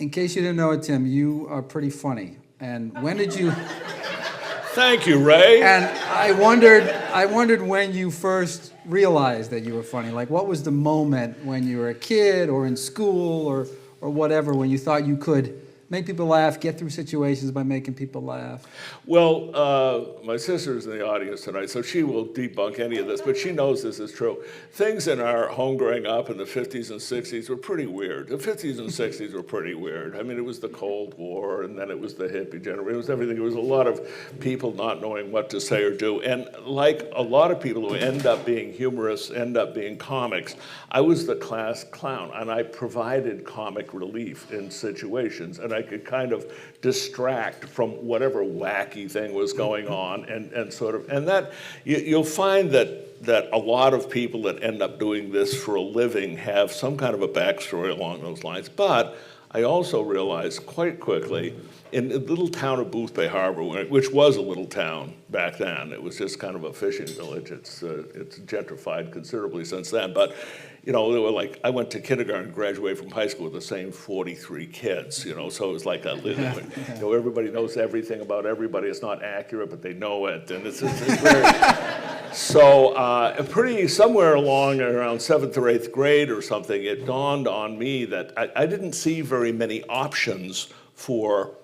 In case you didn't know it, Tim, you are pretty funny. And when did you... Thank you, Ray. And I wondered when you first realized that you were funny. Like, what was the moment when you were a kid or in school or whatever, when you thought you could make people laugh, get through situations by making people laugh? Well, my sister's in the audience tonight, so she will debunk any of this, but she knows this is true. Things in our home growing up in the 50s and 60s were pretty weird. The 50s and 60s were pretty weird. I mean, it was the Cold War, and then it was the hippie generation. It was everything. It was a lot of people not knowing what to say or do. And like a lot of people who end up being humorous, end up being comics, I was the class clown, and I provided comic relief in situations, and I could kind of distract from whatever wacky thing was going on, and sort of, and that you'll find that a lot of people that end up doing this for a living have some kind of a backstory along those lines. But I also realized quite quickly, in the little town of Boothbay Harbor, which was a little town back then, it was just kind of a fishing village. It's gentrified considerably since then. But you know, they were like, I went to kindergarten, graduated from high school with the same 43 kids. You know, so it was like a little. You know, everybody knows everything about everybody. It's not accurate, but they know it, and it's very. So pretty somewhere along around 7th or 8th grade or something, it dawned on me that I didn't see very many options for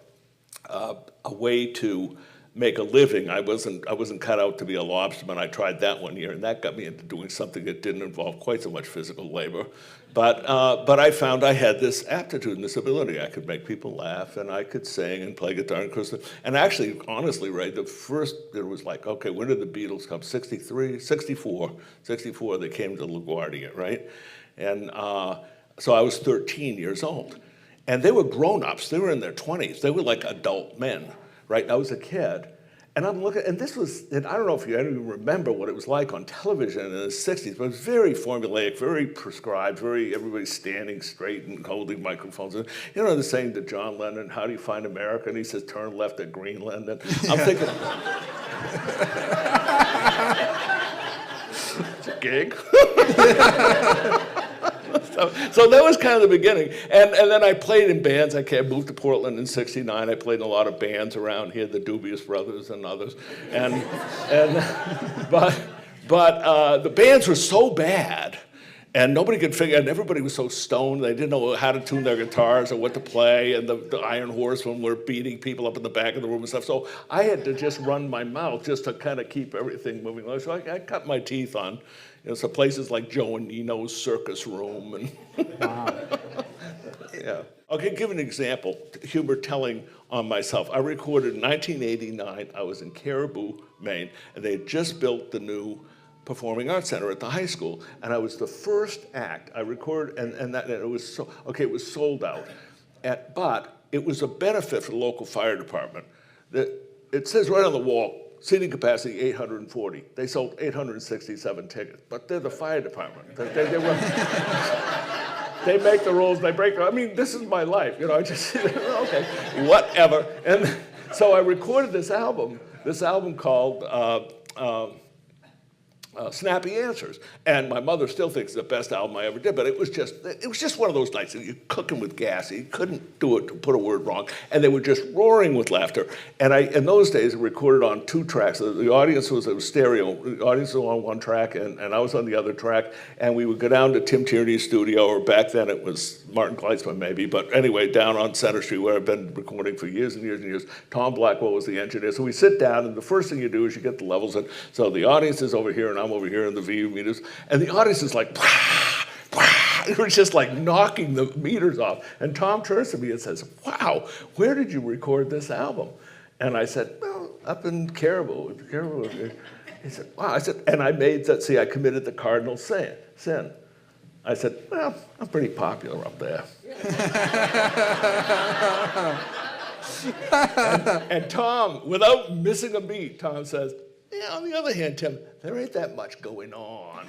a way to make a living. I wasn't cut out to be a lobsterman. I tried that one year, and that got me into doing something that didn't involve quite so much physical labor. But I found I had this aptitude and this ability. I could make people laugh, and I could sing and play guitar and crystal. And actually, honestly, Ray, the first, it was like, okay, when did the Beatles come? 63, 64, they came to LaGuardia, right? And so I was 13 years old. And they were grown-ups. They were in their 20s. They were like adult men, right? I was a kid. And I'm looking, and this was, and I don't know if you even remember what it was like on television in the 60s, but it was very formulaic, very prescribed, everybody standing straight and holding microphones. And, you know, the saying to John Lennon, how do you find America? And he says, turn left at Greenland. And I'm thinking, it's a gig. So that was kind of the beginning. And then I played in bands. I moved to Portland in '69. I played in a lot of bands around here, the Dubious Brothers and others. But the bands were so bad, and nobody could figure, and everybody was so stoned, they didn't know how to tune their guitars or what to play, and the Iron Horsemen were beating people up in the back of the room and stuff. So I had to just run my mouth just to kind of keep everything moving along. So I cut my teeth on, you know, so places like Joe and Nino's Circus Room. And wow. Yeah. Okay, give an example, humor telling on myself. I recorded in 1989, I was in Caribou, Maine, and they had just built the new Performing Arts Center at the high school, and I was the first act. I recorded, and it was so, okay, it was sold out, but it was a benefit for the local fire department. It says right on the wall, seating capacity 840. They sold 867 tickets, but they're the fire department. They make the rules, they break them. I mean, this is my life, you know, I just, okay, whatever. And so I recorded this album called Snappy Answers. And my mother still thinks it's the best album I ever did, but it was just one of those nights that you're cooking with gas, you couldn't do it to put a word wrong, and they were just roaring with laughter. And in those days, I recorded on 2 tracks. The audience was stereo. The audience was on one track, and I was on the other track, and we would go down to Tim Tierney's studio, or back then it was Martin Kleitzman maybe, but anyway, down on Center Street, where I've been recording for years and years and years. Tom Blackwell was the engineer. So we sit down, and the first thing you do is you get the levels in. So the audience is over here, and I'm over here in the VU meters, and the audience is like, wah, wah. It was just like knocking the meters off. And Tom turns to me and says, wow, where did you record this album? And I said, well, up in Caribou. He said, wow. I said, and I made that, see, I committed the cardinal sin. I said, well, I'm pretty popular up there. and Tom, without missing a beat, Tom says, yeah, on the other hand, Tim, there ain't that much going on.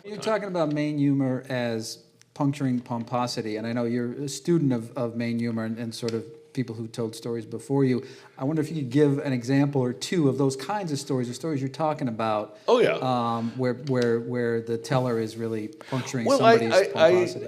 You're talking about Maine humor as puncturing pomposity, and I know you're a student of Maine humor and sort of people who told stories before you. I wonder if you could give an example or two of those kinds of stories, the stories you're talking about. Oh yeah. Where the teller is really puncturing somebody's pomposity.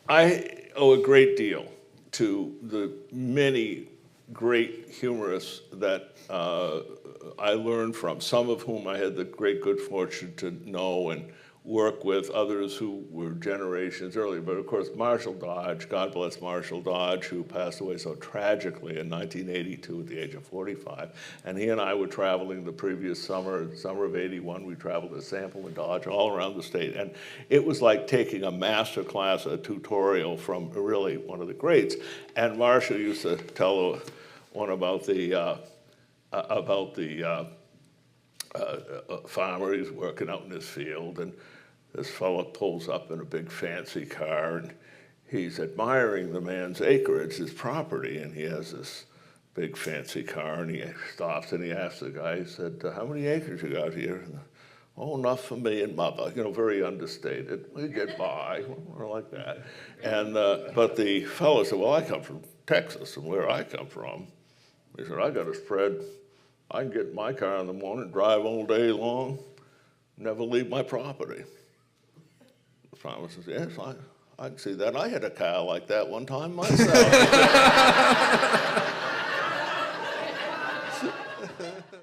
I owe a great deal to the many great humorists that I learned from, some of whom I had the great good fortune to know and work with, others who were generations earlier. But of course, Marshall Dodge, God bless Marshall Dodge, who passed away so tragically in 1982 at the age of 45. And he and I were traveling the previous summer of 81, we traveled to Sample and Dodge all around the state. And it was like taking a master class, a tutorial from really one of the greats. And Marshall used to tell one about the farmer. He's working out in his field, and this fellow pulls up in a big fancy car, and he's admiring the man's acreage, his property, and he has this big fancy car, and he stops and he asks the guy, he said, how many acres you got here? And, oh, enough for me and mother, very understated. We get by, or like that. And, but the fellow said, well, I come from Texas, and where I come from, he said, I got a spread. I can get in my car in the morning, drive all day long, never leave my property. The farmer says, yes, I can see that. I had a car like that one time myself.